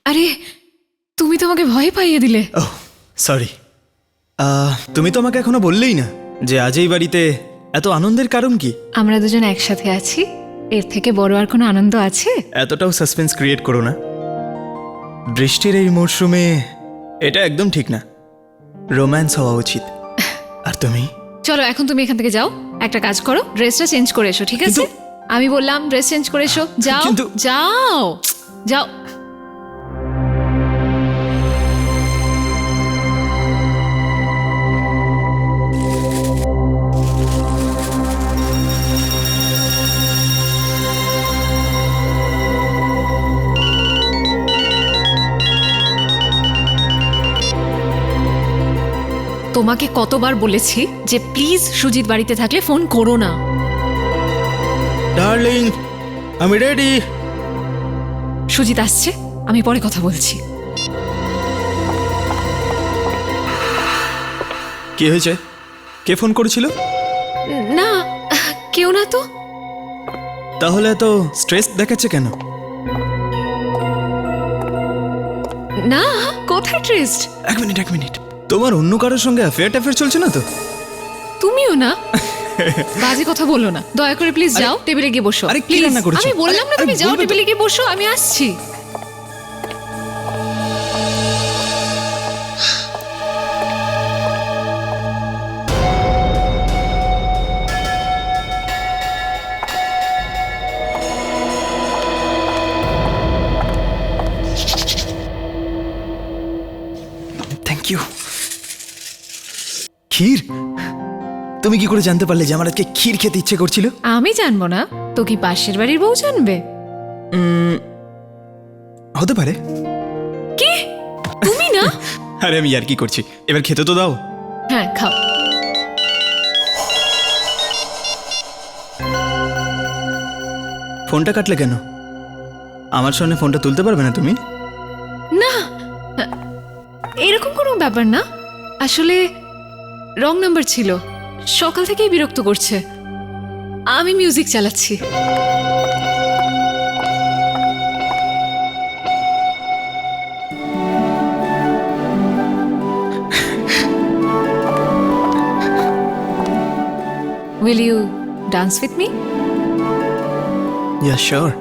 আরে তুমি তো আমাকে ভয় পাইয়ে দিলে। ওহ সরি, তুমি তো আমাকে এখনো বললেই না যে আজ এই বাড়িতে এত আনন্দের কারণ কি। আমরা দুজন একসাথে আছি, এর থেকে বড় আর কোনো আনন্দ আছে? এতটাও সাসপেন্স ক্রিয়েট করো না। বৃষ্টির এই মরশুমে এটা একদম ঠিক না, রোম্যান্স হওয়া উচিত। আর তুমি চলো এখন তুমি এখান থেকে যাও, একটা কাজ করো, ড্রেসটা চেঞ্জ করে এসো, ঠিক আছে? আমি বললাম ড্রেস চেঞ্জ করে এসো, যাও যাও যাও। তোমাকে কতবার বলেছি যে প্লিজ সুজিত বাড়িতে থাকলে ফোন করো না। ডার্লিং আমি রেডি। সুজিত আসছে, আমি পরে কথা বলছি। কি হয়েছে? কে ফোন করেছিল? না কেউ না তো। তাহলে এত স্ট্রেস দেখাচ্ছে কেন? না কোথায় ট্রেস্ট? এক মিনিট, তোমার অন্য কারোর সঙ্গে অ্যাফেয়ার চলছে না তো? তুমিও না বাজে কথা বলো না, দয়া করে প্লিজ যাও, টেবিলে গিয়ে বসো। আরে কি Please, রান্না করেছো? আমি বললাম না আরে তুমি যাও, বলবে তো। টেবিলে গিয়ে বসো, আমি আসছি। Thank you. ক্ষীর? তুমি কি করে জানতে পারলে যে আমার আজকে ক্ষীর খেতে ইচ্ছে করছিল? আমি জানবো না তো কি পাশের বাড়ির বউ জানবে? হতে পারে। কি তুমি না? আরে আমি আর কি করছি, এবার খেতে তো দাও। হ্যাঁ খাও। ফোনটা কাটলে কেন? আমার সামনে ফোনটা তুলতে পারবে না তুমি? না এরকম কোনো ব্যাপার না, আসলে রং নাম্বার ছিল, সকাল থেকেই বিরক্ত করছে। আমি মিউজিক চালাচ্ছি। Will you dance with me? Yeah, sure.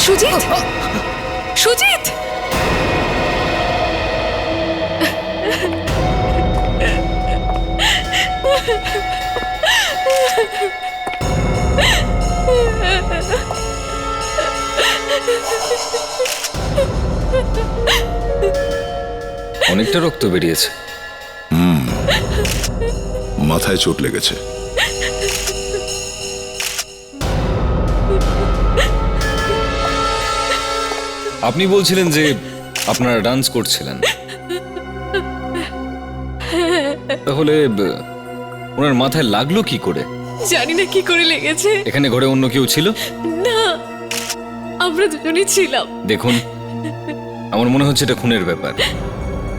Sujit, Sujit, অনেকটা রক্ত বেরিয়েছে। মাথায় চোট লেগেছে। আপনি বলছিলেন যে আপনারা ডান্স করছিলেন, তাহলে ওনার মাথায় লাগলো কি করে? জানি না কি করে লেগেছে। এখানে ঘরে অন্য কেউ ছিল? না আমরা দুজনেই ছিলাম। দেখুন, আমার মনে হচ্ছে এটা খুনের ব্যাপার,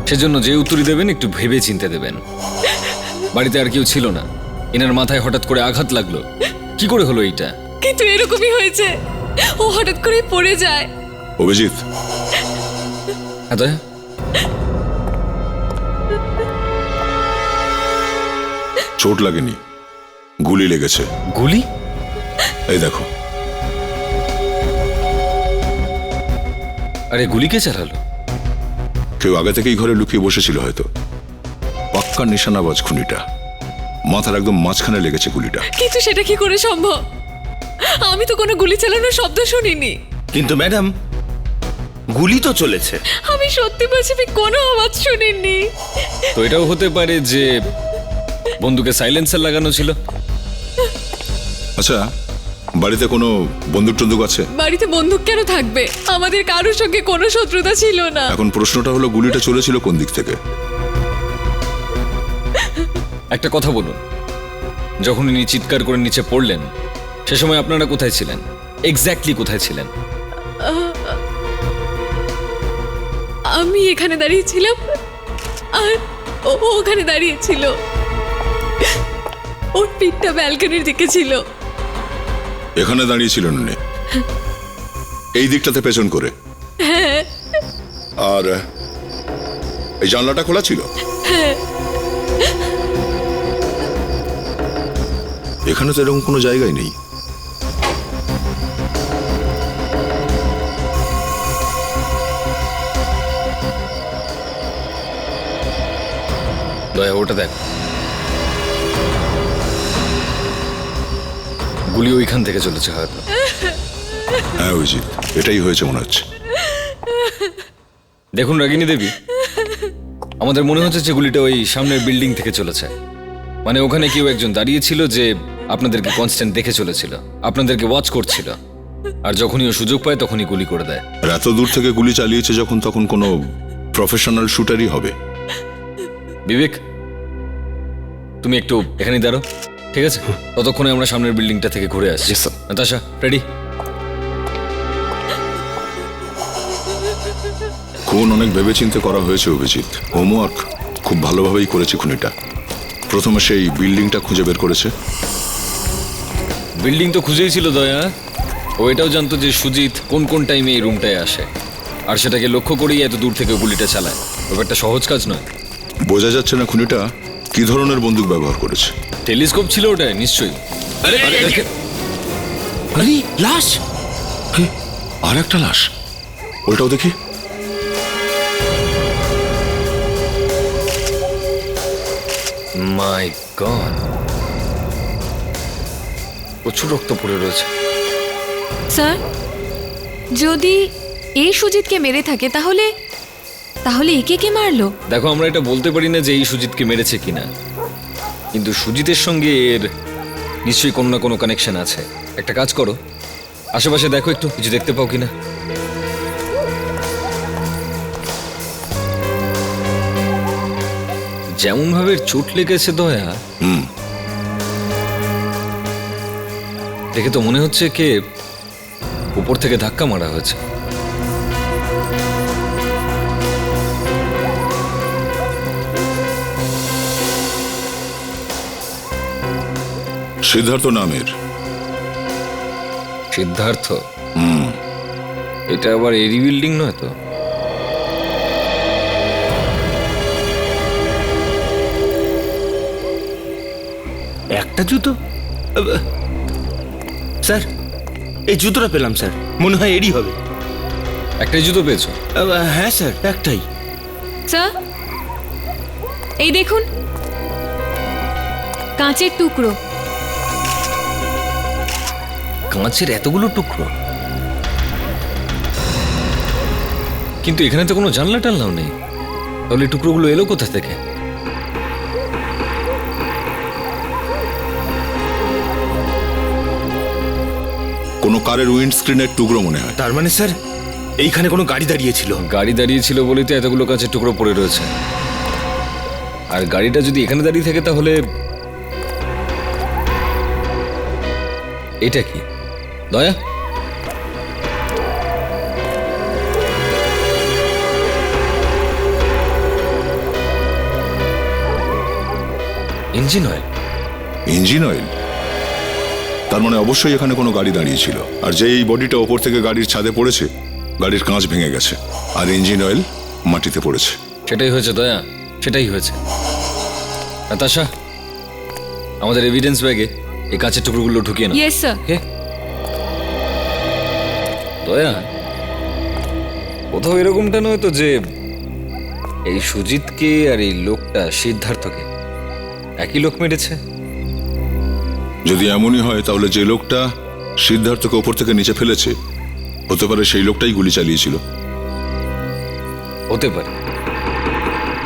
সেজন্য যে উত্তরই দেবেন একটু ভেবে চিন্তে দেবেন। বাড়িতে আর কেউ ছিল না, এনার মাথায় হঠাৎ করে আঘাত লাগলো, কি করে হলো এইটা? কিন্তু এরকমই হয়েছে, ও হঠাৎ করে পড়ে যায়। অভিজিৎ, হ্যাঁ দয়া, চোট লাগেনি, গুলি লেগেছে। গুলি? এই দেখো। আরে গুলি কে চালালো? কেউ আগে থেকেই ঘরে লুকিয়ে বসেছিল হয়তো। পাক্কা নিশানাবাজ খুনিটা, মাথার একদম মাঝখানে লেগেছে গুলিটা। কিন্তু সেটা কি করে সম্ভব? আমি তো কোনো গুলি চালানোর শব্দ শুনিনি। কিন্তু ম্যাডাম, গুলি তো চলেছে। আমি সত্যি বলছি আমি কোনো আওয়াজ শুনিনি। তো এটাও হতে পারে যে বন্দুকে সাইলেন্সার লাগানো ছিল। আচ্ছা, বাড়িতে কোনো বন্দুক টন্দুক আছে? বাড়িতে বন্দুক কেন থাকবে? আমাদের কারোর সঙ্গে কোনো শত্রুতা ছিল না। এখন প্রশ্নটা হলো গুলিটা চলেছিল কোন দিক থেকে? একটা কথা বলুন, যখন উনি চিৎকার করে নিচে পড়লেন সে সময় আপনারা কোথায় ছিলেন? এক্স্যাক্টলি কোথায় ছিলেন? আমি এখানে দাঁড়িয়েছিলাম আর ও ওখানে দাঁড়িয়েছিল। ওর পিঠটা ব্যালকনির দিকে ছিল। এখানে দাঁড়িয়েছিলেন উনি এই দিকটাতে পেছন করে? আর এই জানলাটা খোলা ছিল? এখানে তো এরকম কোনো জায়গায় নেই। দয়া ওটা দেখ, গুলি ওইখান থেকে চলেছে হয়তো। হ্যাঁ অভিজিৎ, এটাই হয়েছে মনে হচ্ছে। দেখুন রাগিনী দেবী, আমাদের মনে হচ্ছে যে গুলিটা ওই সামনের বিল্ডিং থেকে চলেছে। মানে ওখানে কেউ একজন দাঁড়িয়ে ছিল যে আপনাদেরকে কনস্ট্যান্ট দেখে চলেছিল, আপনাদেরকে ওয়াচ করছিল, আর যখনই ও সুযোগ পায় তখনই গুলি করে দেয়। আর এত দূর থেকে গুলি চালিয়েছে যখন, তখন কোনো প্রফেশনাল শুটারই হবে। বিবেক, তুমি একটু এখানেই দাঁড়ো, ঠিক আছে? ততক্ষণে আমরা সামনের বিল্ডিংটা থেকে ঘুরে আসছি। নাতাশা, রেডি? খুন অনেক ভেবেচিন্তে করা হয়েছে অভিজিৎ। হোমওয়ার্ক খুব ভালোভাবেই করেছে খুনিটা। প্রথমে সেই বিল্ডিংটা খুঁজে বের করেছে। বিল্ডিং তো খুঁজেই ছিল দয়া। ও এটাও জানতো যে সুজিত কোন কোন টাইমে এই রুমটায় আসে, আর সেটাকে লক্ষ্য করেই এত দূর থেকে গুলিটা চালায়। ব্যাপারটা সহজ কাজ নয়। বোঝা যাচ্ছে না খুনিটা কি ধরনের বন্দুক ব্যবহার করেছে। টেলিস্কোপ ছিল ওটায় নিশ্চয়ই। আরে লাশ! আর একটা লাশ, ওইটাও দেখি। মাই গড, প্রচুর রক্ত পড়ে রয়েছে। স্যার, যদি এই সুজিতকে মেরে থাকে তাহলে তাহলে একে কে মারলো? দেখো, আমরা এটা বলতে পারি না যে এই সুজিতকে মেরেছে কিনা, কিন্তু সুজিতের সঙ্গে এর নিশ্চয়ই কোনো না কোনো কানেকশন আছে। একটা কাজ করো, আশেপাশে দেখো একটু, কিছু দেখতে পাও কিনা। যেমন ভাবে চোট লেগেছে দয়া, দেখে তো মনে হচ্ছে কে উপর থেকে ধাক্কা মারা হয়েছে। সিদ্ধার্থ নামের। সিদ্ধার্থ? এটা আবার এরি বিল্ডিং নয় তো? একটা জুতো? স্যার, এই জুতোটা পেলাম স্যার, মনে হয় এরই হবে। একটাই জুতো পেয়েছো? হ্যাঁ স্যার, একটাই। স্যার, এই দেখুন, কাঁচের টুকরো। কাঁচের এতগুলো টুকরো? কিন্তু এখানে তো কোনো জানলা টানলাও নেই, তাহলে টুকরোগুলো এলো কোথা থেকে? কোনো কারের উইন্ড স্ক্রিনের টুকরো মনে হয়। তার মানে স্যার এইখানে কোনো গাড়ি দাঁড়িয়েছিল। গাড়ি দাঁড়িয়েছিল বলেই তো এতগুলো কাঁচের টুকরো পড়ে রয়েছে। আর গাড়িটা যদি এখানে দাঁড়িয়ে থাকে তাহলে এটা কি দয়া? Engine oil? Engine oil? তার মানে অবশ্যই এখানে কোনো গাড়ি দাঁড়িয়েছিল, আর যে এই বডিটা ওপর থেকে গাড়ির ছাদে পড়েছে, গাড়ির কাঁচ ভেঙে গেছে, আর ইঞ্জিন অয়েল মাটিতে পড়েছে। সেটাই হয়েছে দয়া, সেটাই হয়েছে। নাতাশা, আমাদের এভিডেন্স ব্যাগে এই কাঁচের টুকরোগুলো ঢুকিয়ে নাও। Yes sir. কে? দয়া, কোথাও এরকমটা নয় তো যে এই সুজিতকে আর এই লোকটা সিদ্ধার্থকে একই লোক মেরেছে? যদি এমনই হয় তাহলে যে লোকটা সিদ্ধার্থকে ওপর থেকে নিচে ফেলেছে, হতে পারে সেই লোকটাই গুলি চালিয়েছিল। হতে পারে।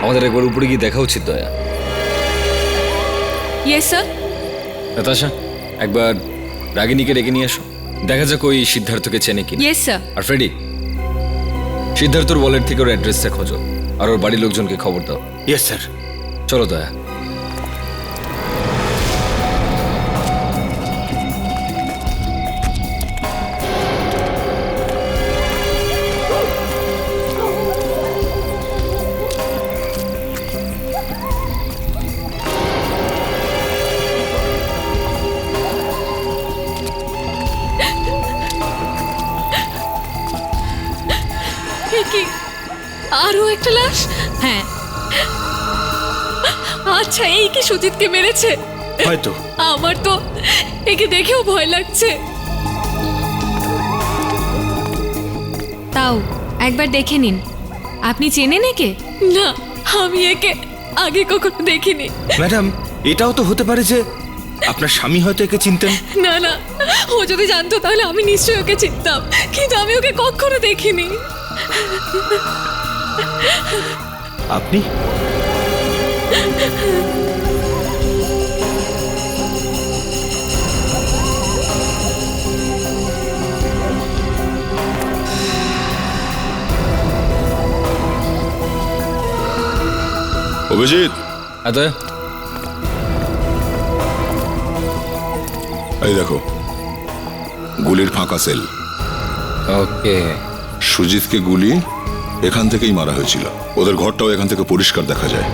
আমাদের একবার উপরে গিয়ে দেখা উচিত দয়া। Yes sir. নাতাশা, একবার রাগিনীকে ডেকে নিয়ে আসো, দেখা যাক ওই সিদ্ধার্থকে চেনে কিনা। Yes sir. আর ফ্রেডি, সিদ্ধার্থর ওয়ালেট থেকে ওর অ্যাড্রেসটা খোঁজো, আর ওর বাড়ির লোকজনকে খবর দাও। Yes sir. চলো দয়া। আচ্ছা এই কি সুজিতকে মেরেছে? হয়তো। আমার তো একে দেখেও ভয় লাগছে। তাও একবার দেখে নিন, আপনি চেনেন একে? না, আমি একে আগে কখনো দেখিনি। ম্যাডাম, এটাও তো হতে পারে যে আপনার স্বামী হয়তো একে চিনতেন। না না, ও যদি জানতো তাহলে আমি নিশ্চয়ই ওকে চিনতাম, কিন্তু আমি ওকে কখনো দেখিনি। আপনি? অভিজিৎ, আদা, এই দেখো গুলির ফাঁকা সেল। ওকে। সুজিতকে গুলি এখান থেকেই মারা হয়েছিল। ওদের ঘরটাও এখান থেকে পরিষ্কার দেখা যায়।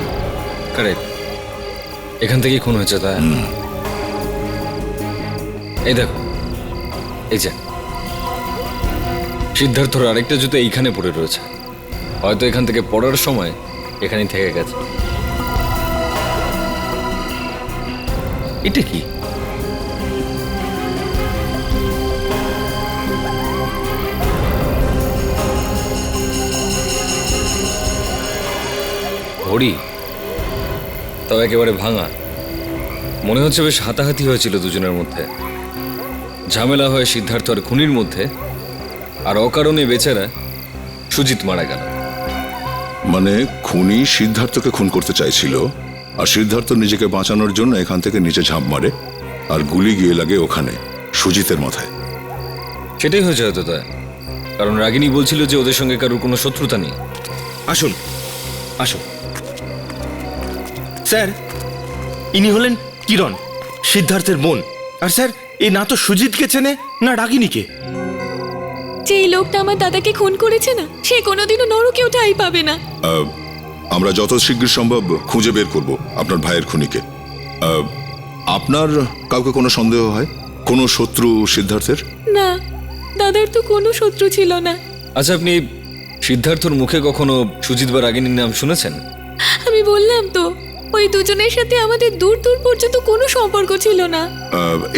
কারেক্ট, এখান থেকেই খুন হয়েছে তাই। এই দেখো, এই যে সিদ্ধার্থর আরেকটা জুতো এইখানে পড়ে রয়েছে, হয়তো এখান থেকে পড়ার সময় এখানেই থেকে গেছে। এটা কি? ঘড়ি, তাও একেবারে ভাঙা। মনে হচ্ছে বেশ হাতাহাতি হয়েছিল দুজনের মধ্যে, ঝামেলা হয় সিদ্ধার্থ আর খুনির মধ্যে, আর অকারণে বেচারা সুজিত মারা গেল। মানে খুনি সিদ্ধার্থকে খুন করতে চাইছিল, আর সিদ্ধার্থ নিজেকে বাঁচানোর জন্য এখান থেকে নিচে ঝাঁপ মারে, আর গুলি গিয়ে লাগে ওখানে সুজিতের মাথায়। সেটাই হয়েছে হয়তো তাই, কারণ রাগিনী বলছিল যে ওদের সঙ্গে কারোর কোনো শত্রুতা নেই। আসুন আসুন। স্যার, ইনি হলেন কিরণ, সিদ্ধার্থের বোন। আর স্যার, এ না তো সুজিতকে চেনে না রাগিনীকে। যে এই লোকটা আমার দাদাকে খুন করেছে না, সে কোনোদিনও নরকেও ঠাঁই পাবে না। আমরা যত শীঘ্র সম্ভব খুঁজে বের করব আপনার ভাইয়ের খুনিকে। আপনার কাউকে কোনো সন্দেহ হয়, কোনো শত্রু সিদ্ধার্থের? না, দাদার তো কোনো শত্রু ছিল না। আচ্ছা, আপনি সিদ্ধার্থর মুখে কখনো সুজিত বা রাগিনীর নাম শুনেছেন? আমি বললাম তো, ওই দুজনের সাথে আমাদের দূর দূর পর্যন্ত কোনো সম্পর্ক ছিল না।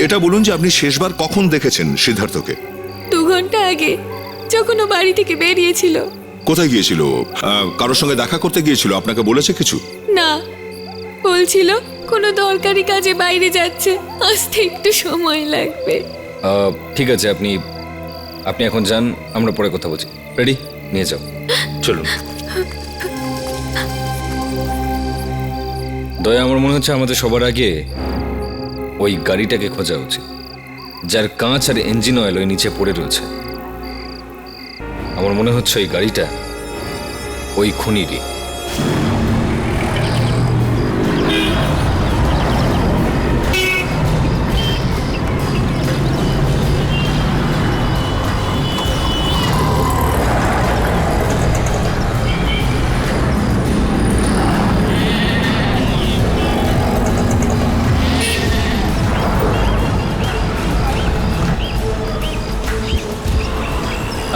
এটা বলুন যে আপনি শেষবার কখন দেখেছেন সিদ্ধার্থকে? 2 ঘন্টা আগে, যখন ও বাড়ি থেকে বেরিয়েছিল। কোথায় গিয়েছিল? কারোর সঙ্গে দেখা করতে গিয়েছিল? আপনাকে বলেছে কিছু? না, বলছিল কোনো দরকারি কাজে বাইরে যাচ্ছে, আসতে একটু সময় লাগবে। ঠিক আছে, আপনি আপনি এখন যান, আমরা পরে কথা বলছি। রেডি, নিয়ে যাও। চলুন। দয়া, আমার মনে হচ্ছে আমাদের সবার আগে ওই গাড়িটাকে খোঁজা উচিত, যার কাঁচ আর ইঞ্জিন অয়েল ওই নিচে পড়ে রয়েছে। আমার মনে হচ্ছে ওই গাড়িটা ওই খুনিরই।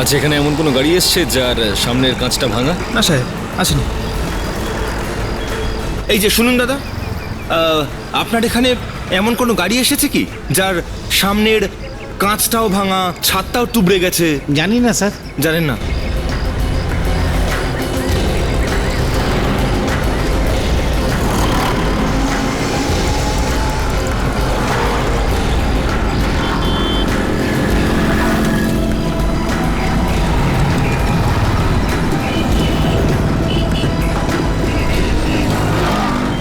আচ্ছা, এখানে এমন কোনো গাড়ি এসছে যার সামনের কাঁচটা ভাঙা? না সাহেব, আসেনি। এই যে শুনুন দাদা, আপনার এখানে এমন কোনো গাড়ি এসেছে কি যার সামনের কাঁচটাও ভাঙা, ছাদটাও টুবড়ে গেছে? জানি না স্যার। জানেন না?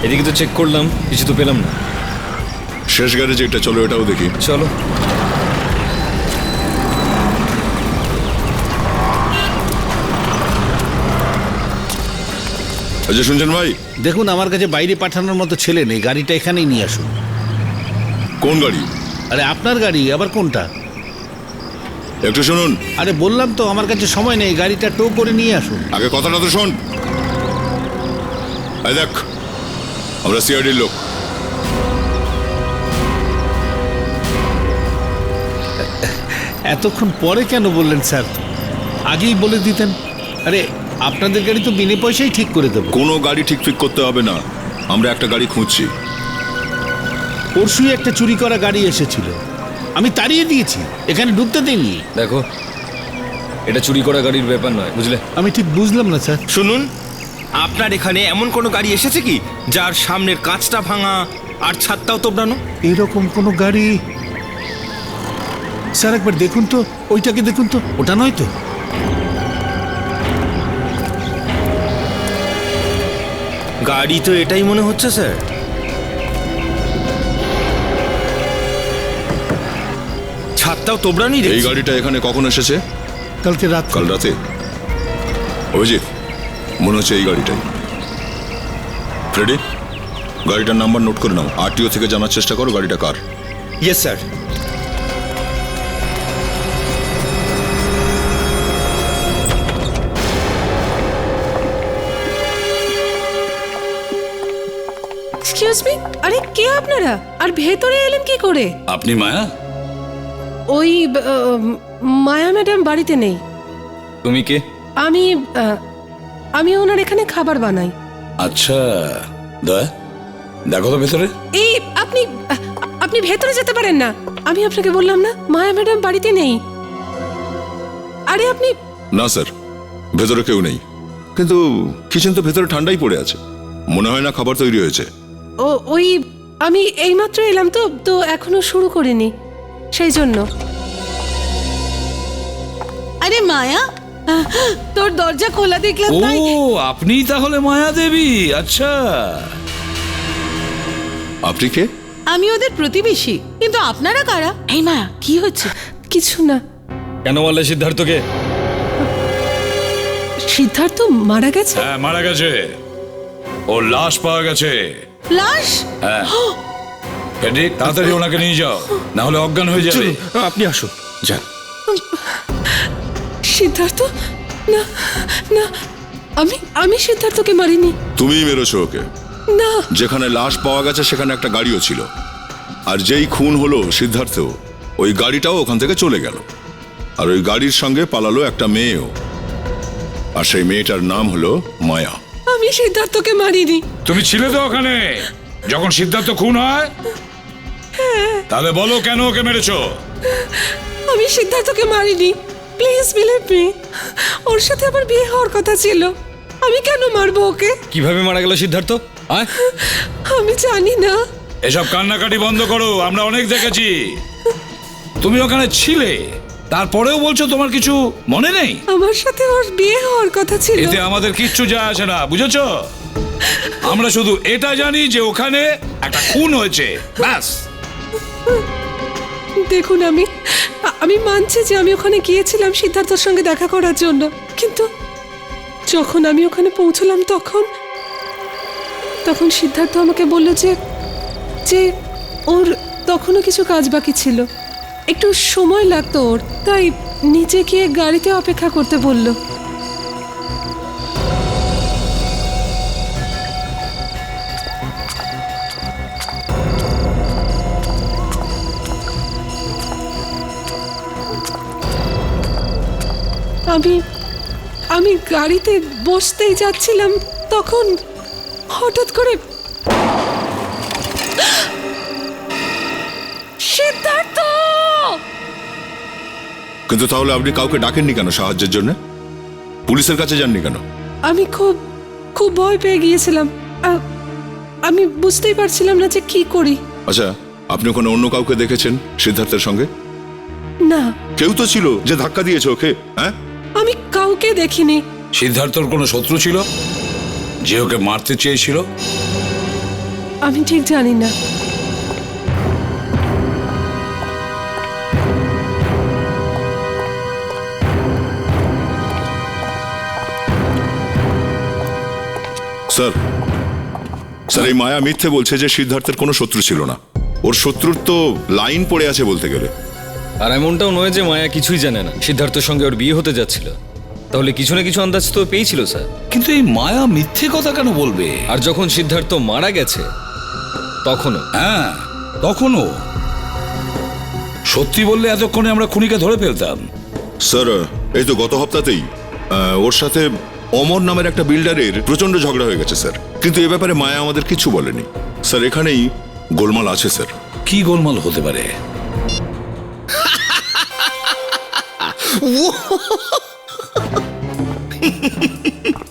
এদিকে তো চেক করলাম, কিছু তো পেলাম না। শেষ গ্যারেজে এটা, চলো এটাও দেখি। চলো। আচ্ছা শুনছেন ভাই? দেখুন, আমার কাছে বাইরে পাঠানোর মতো ছেলে নেই, গাড়িটা এখানেই নিয়ে আসুন। কোন গাড়ি? আরে আপনার গাড়ি, আবার কোনটা? একটু শুনুন। আরে বললাম তো আমার কাছে সময় নেই, গাড়িটা টো করে নিয়ে আসুন। আগে কথাটা তো শোন। এই দেখ, আমরা সিআইডির লোক। এতক্ষণ পরে কেন বললেন স্যার? আগেই বলে দিতেন। আরে আপনাদের গাড়ি তো বিনা পয়সায় ঠিক করে দেবো। কোনো গাড়ি ঠিক করতে হবে না, আমরা একটা গাড়ি খুঁজছি। পরশুই একটা চুরি করা গাড়ি এসেছিল, আমি তাড়িয়ে দিয়েছি, এখানে ঢুকতে দেইনি। দেখো, এটা চুরি করা গাড়ির ব্যাপার নয়, বুঝলে? আমি ঠিক বুঝলাম না স্যার। শুনুন, আপনার এখানে এমন কোনো গাড়ি এসেছে কি যার সামনের কাঁচটা ভাঙা আর ছাদটাও তোবড়ানো? এরকম কোনো গাড়ি স্যার একবার দেখুন তো, ওইটাকে দেখুন তো, ওটা নয় তো? গাড়ি তো এটাই মনে হচ্ছে স্যার। ছাদটাও তোবড়ানি এই দেখছি। গাড়িটা এখানে কখন এসেছে? কালকে রাত। কাল রাতে? অভিজিৎ, মনে হচ্ছে এই গাড়িটাই। ফ্রেডি, গাড়িটার নাম্বার নোট করে নাও, আরটিও থেকে জানার চেষ্টা করো গাড়িটা কার। Yes sir. এক্সকিউজ মি, আরে কে আপনারা আর ভেতরে এলেন কি করে? আপনি মায়া? ওই মায়া ম্যাডাম বাড়িতে নেই। তুমি কে? আমি আমি ওনার এখানে খাবার বানাই। আচ্ছা, দয়া দেখো তো ভেতরে। এই আপনি আপনি ভেতরে যেতে পারেন না, আমি আপনাকে বললাম না মায়া ম্যাডাম বাড়িতে নেই। আরে আপনি না স্যার, ভেতরে কেউ নেই, কিন্তু কিচেন তো ভেতরে ঠান্ডাই পড়ে আছে, মনে হয় না খাবার তৈরি হয়েছে। ওই আমি এইমাত্র এলাম তো তো এখনো শুরু করিনি, সেই জন্য। আরে মায়া, তোর দরজা খোলা দেখলাম ও, তাই। আপনি তাহলে মায়া দেবী? আচ্ছা, আপনি কে? আমি ওদের প্রতিবেশী, কিন্তু আপনারা কারা? এই মায়া, কি হচ্ছে? কিছু না। কেন বললে সিদ্ধার্থকে? সিদ্ধার্থ মারা গেছে? হ্যাঁ মারা গেছে, ওর লাশ পাওয়া গেছে। লাশ? হ্যাঁ, ফেডরিক তাড়াতাড়ি ওনাকে নিয়ে যাও, না হলে অজ্ঞান হয়ে যাবে। চলুন, আপনি আসুন, যান। সিদ্ধার্থ? না না, আমি সিদ্ধার্থকে মারিনি। তুমিই মেরেছো ওকে। না। যেখানে লাশ পাওয়া গেছে সেখানে একটা গাড়িও ছিল, আর যেই খুন হলো সিদ্ধার্থ, ওই গাড়িটাও ওখান থেকে চলে গেল, আর ওই গাড়ির সঙ্গে পালালো একটা মেয়েও, আর সেই মেয়েটার নাম হলো মায়া। আমি সিদ্ধার্থকে মারিনি। তুমি ছিলে তো ওখানে যখন সিদ্ধার্থ খুন হয়? তাহলে বলো কেন ওকে মেরেছো? আমি সিদ্ধার্থকে মারিনি, প্লিজ বিলিভ মি। ওর সাথে আমার বিয়ে হওয়ার কথা ছিল, আমি কেন মারবো ওকে? কিভাবে মারা গেল সিদ্ধার্থ? আয়, আমি জানি না। এসব কান্নাকাটি বন্ধ করো, আমরা অনেক দেখেছি। তুমি ওখানে ছিলে, তারপরেও বলছো তোমার কিছু মনে নেই? আমার সাথে ওর বিয়ে হওয়ার কথা ছিল। এতে আমাদের কিচ্ছু যায় আসে না, বুঝেছো? আমরা শুধু এটা জানি যে ওখানে একটা খুন হয়েছে, ব্যাস। দেখুন, আমি মানছি যে আমি ওখানে গিয়েছিলাম সিদ্ধার্থর সঙ্গে দেখা করার জন্য, কিন্তু যখন আমি ওখানে পৌঁছলাম তখন সিদ্ধার্থ আমাকে বলল যে ওর তখনও কিছু কাজ বাকি ছিল, একটু সময় লাগতো ওর, তাই নিচে গিয়ে গাড়িতে অপেক্ষা করতে বলল। আমি গাড়িতে বসতেই যাচ্ছিলাম, তখন হঠাৎ করে সিদ্ধার্থ! কিন্তু তাহলে আপনি কাউকে ডাকেননি কেন সাহায্যের জন্য? পুলিশের কাছে যাননি কেন? আমি খুব ভয় পেয়ে গিয়েছিলাম, আমি বুঝতেই পারছিলাম না যে কি করি। আচ্ছা, আপনি ওখানে অন্য কাউকে দেখেছেন সিদ্ধার্থের সঙ্গে? না। কেউ তো ছিল যে ধাক্কা দিয়েছে ওকে? হ্যাঁ, আমি কাউকে দেখিনি। সিদ্ধার্থর কোনো শত্রু ছিল যে ওকে মারতে চেয়েছিল? আমি ঠিক জানি না। স্যার, এই মায়া মিথ্যে বলছে যে সিদ্ধার্থের কোনো শত্রু ছিল না। ওর শত্রুর তো লাইন পড়ে আছে বলতে গেলে। আর এমনটাও নয় যে মায়া কিছুই জানে না সিদ্ধার্থের সঙ্গে ওর বিয়ে হতে যাচ্ছিল, তাহলে কিছু না কিছু আন্দাজ তো পেয়েছিল স্যার। কিন্তু এই মায়া মিথ্যে কথা কেন বলবে? আর যখন সিদ্ধার্থ মারা গেছে তখনও? হ্যাঁ, তখনও। সত্যি বললে এতক্ষণে আমরা খুনিকে ধরে ফেলতাম। স্যার, এই তো গত সপ্তাহতেই ওর সাথে অমর নামের একটা বিল্ডারের প্রচন্ড ঝগড়া হয়ে গেছে স্যার। কিন্তু এ ব্যাপারে মায়া আমাদের কিছু বলেনি। স্যার এখানেই গোলমাল আছে স্যার। কি গোলমাল হতে পারে?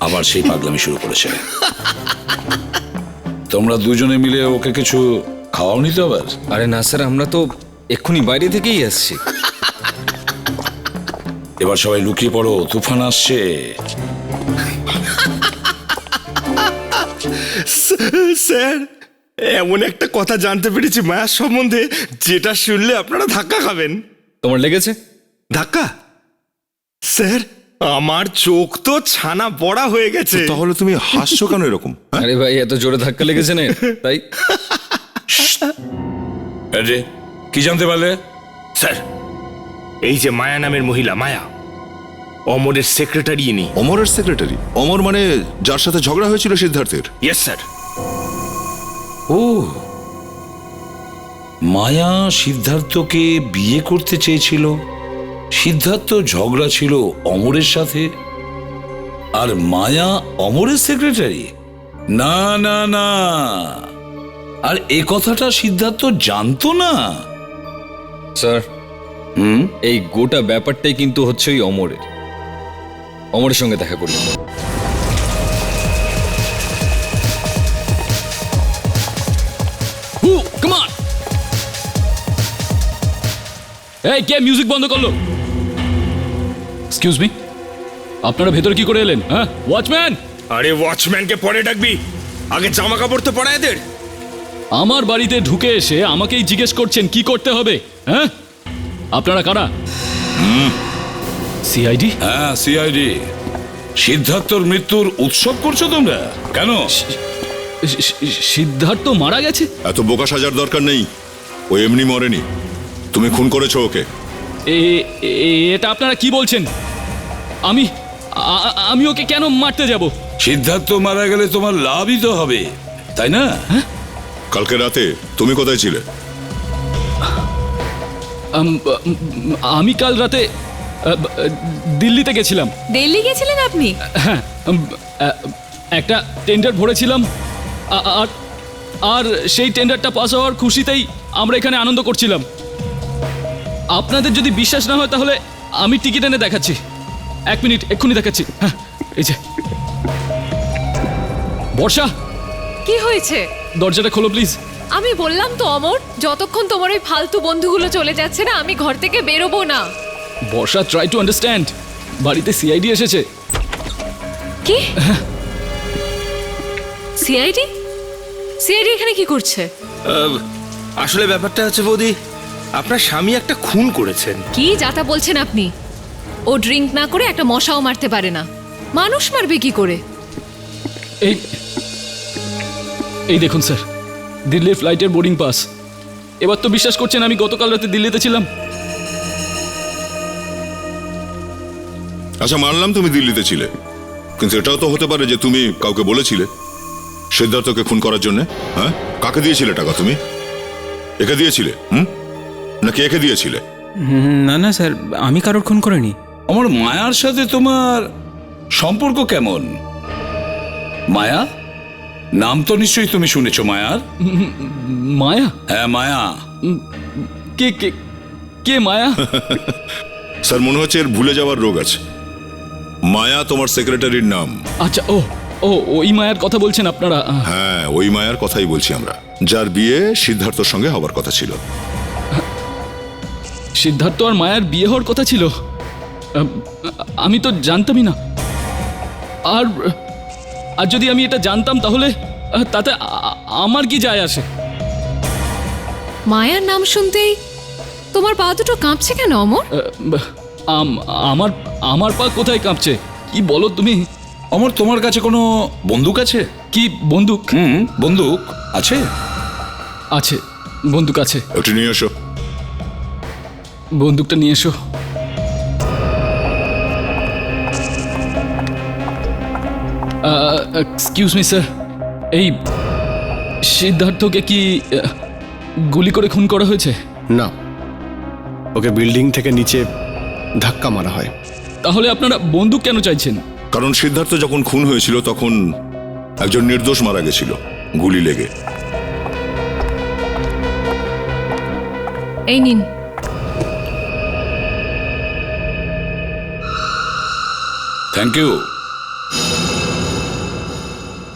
আবার সেই পাগলামি শুরু করেছে। তোমরা দুজনে মিলে ওকে কিছু খাওয়াওনি তো আবার? আরে না স্যার, আমরা তো এক্ষুনি বাইরে থেকেই আসছি। এবার সবাই লুকিয়ে পড়ো, তুফান আসছে। স্যার, এমন একটা কথা জানতে পেরেছি মায়ার সম্বন্ধে যেটা শুনলে আপনারা ধাক্কা খাবেন। তোমার লেগেছে? ধাক্কা? স্যার, আমার চোখ তো ছানা বড়া হয়ে গেছে। তাহলে তুমি হাসছো কেন এরকম? আরে ভাই, এত জোরে ধাক্কা লেগেছে না তাই। আরে কি জানতে পারলে? স্যার, এই যে মায়া নামের মহিলা, মায়া অমরের সেক্রেটারি ইনি। অমরের সেক্রেটারি? অমর মানে যার সাথে ঝগড়া হয়েছিল সিদ্ধার্থের? Yes sir. ও, মায়া সিদ্ধার্থকে বিয়ে করতে চেয়েছিল, সিদ্ধার্থ ঝগড়া ছিল অমরের সাথে, আর মায়া অমরের সেক্রেটারি? না না না, আর এ কথাটা সিদ্ধার্থ জানতো না। স্যার, এই গোটা ব্যাপারটাই কিন্তু হচ্ছে ওই অমরের। অমরের সঙ্গে দেখা করি। এই কে মিউজিক বন্ধ করলো? এক্সকিউজ মি, আপনারা ভেতরে কি করে এলেন? হ্যাঁ, ওয়াচম্যান! আরে ওয়াচম্যানকে পরে ডাকবি, আগে জামা কাপড় তো পরা এদের। আমার বাড়িতে ঢুকে এসে আমাকেই জিজ্ঞেস করছেন কি করতে হবে? হ্যাঁ, আপনারা কারা? সিআইডি? হ্যাঁ, সিআইডি। সিদ্ধার্থর মৃত্যুর উৎসব করছো তোমরা কেন? সিদ্ধার্থ মারা গেছে? এত বোকা সাজার দরকার নেই, ও এমনি মরেনি, তুমি খুন করেছো ওকে। এটা আপনারা কি বলছেন? আমি ওকে কেন মারতে যাব? সিদ্ধার্থ মারা গেলে তোমার লাভই তো হবে, তাই না? কালকে রাতে তুমি কোথায় ছিলে? আমি কাল রাতে দিল্লিতে গেছিলাম। দিল্লি গেছিলেন আপনি? হ্যাঁ, একটা টেন্ডার ভরেছিলাম, আর সেই টেন্ডারটা পাস হওয়ার খুশিতেই আমরা এখানে আনন্দ করছিলাম। আপনাদের যদি বিশ্বাস না হয় তাহলে আমি টিকিট এনে দেখাচ্ছি। 1 মিনিট, এক্ষুনি দেখাচ্ছি। হ্যাঁ, এই যে। বর্ষা, কি হয়েছে? দরজাটা খোলো প্লিজ। আমি বললাম তো অমর, যতক্ষণ তোমার ওই ফালতু বন্ধুগুলো চলে যাচ্ছে না আমি ঘর থেকে বেরোবো না। বর্ষা, ট্রাই টু আন্ডারস্ট্যান্ড। বাড়িতে সিআইডি এসেছে। কি? সিআইডি? সিআইডি এখানে কি করছে? আসলে ব্যাপারটা হচ্ছে বৌদি, আপনার স্বামী একটা খুন করেছেন। কি যাতা বলছেন আপনি? ও ড্রিঙ্ক না করে একটা মশাও মারতে পারে না, মানুষ মারবে কি করে? এই দেখুন স্যার, দিল্লির ফ্লাইটের বোর্ডিং পাস। এবার তো বিশ্বাস করছেন আমি গতকাল রাতে দিল্লিতে ছিলাম। আচ্ছা মানলাম তুমি দিল্লিতে ছিলে, কিন্তু এটাও তো হতে পারে যে তুমি কাউকে বলেছিলে সিদ্ধার্থকে খুন করার জন্য। হ্যাঁ, কাকে দিয়েছিলে টাকা তুমি? একে দিয়েছিলে নাকি একে দিয়েছিলে? না না স্যার, আমি কারোর খুন করিনি। আমার মায়ার সাথে তোমার সম্পর্ক কেমন? মায়া নাম তো নিশ্চয়ই তুমি শুনেছো মায়ার। মায়া? হ্যাঁ, মায়া। কে কে কে মায়া? স্যার মনে হচ্ছে এর ভুলে যাওয়ার রোগ আছে। মায়া তোমার সেক্রেটারির নাম। আচ্ছা, ওই মায়ার কথা বলছেন আপনারা? হ্যাঁ, ওই মায়ার কথাই বলছি আমরা, যার বিয়ে সিদ্ধার্থর সঙ্গে হবার কথা ছিল। সিদ্ধার্থ আর মায়ার বিয়ে হওয়ার কথা ছিল? আমি তো জানতামই না। আর যদি আমি এটা জানতাম তাহলে তাতে আমার কি যায় আসে? মায়ার নাম শুনতেই তোমার পা দুটো কাঁপছে কেন অমর? আমার পা কোথায় কাঁপছে? কি বলো তুমি? আমার তোমার কাছে কোনো বন্দুক আছে? কি বন্দুক? বন্দুক আছে। আছে, বন্দুক আছে। একটু নিয়ে এসো। বন্দুকটা নিয়ে এসো। এক্সকিউজ মি স্যার, এই সিদ্ধার্থকে কি গুলি করে খুন করা হয়েছে? না, ওকে বিল্ডিং থেকে নিচে ধাক্কা মারা হয়। তাহলে আপনারা বন্দুক কেন চাইছেন? কারণ সিদ্ধার্থ যখন খুন হয়েছিল তখন একজন নির্দোষ মারা গেছিল গুলি লেগে। এই নিন। Thank you.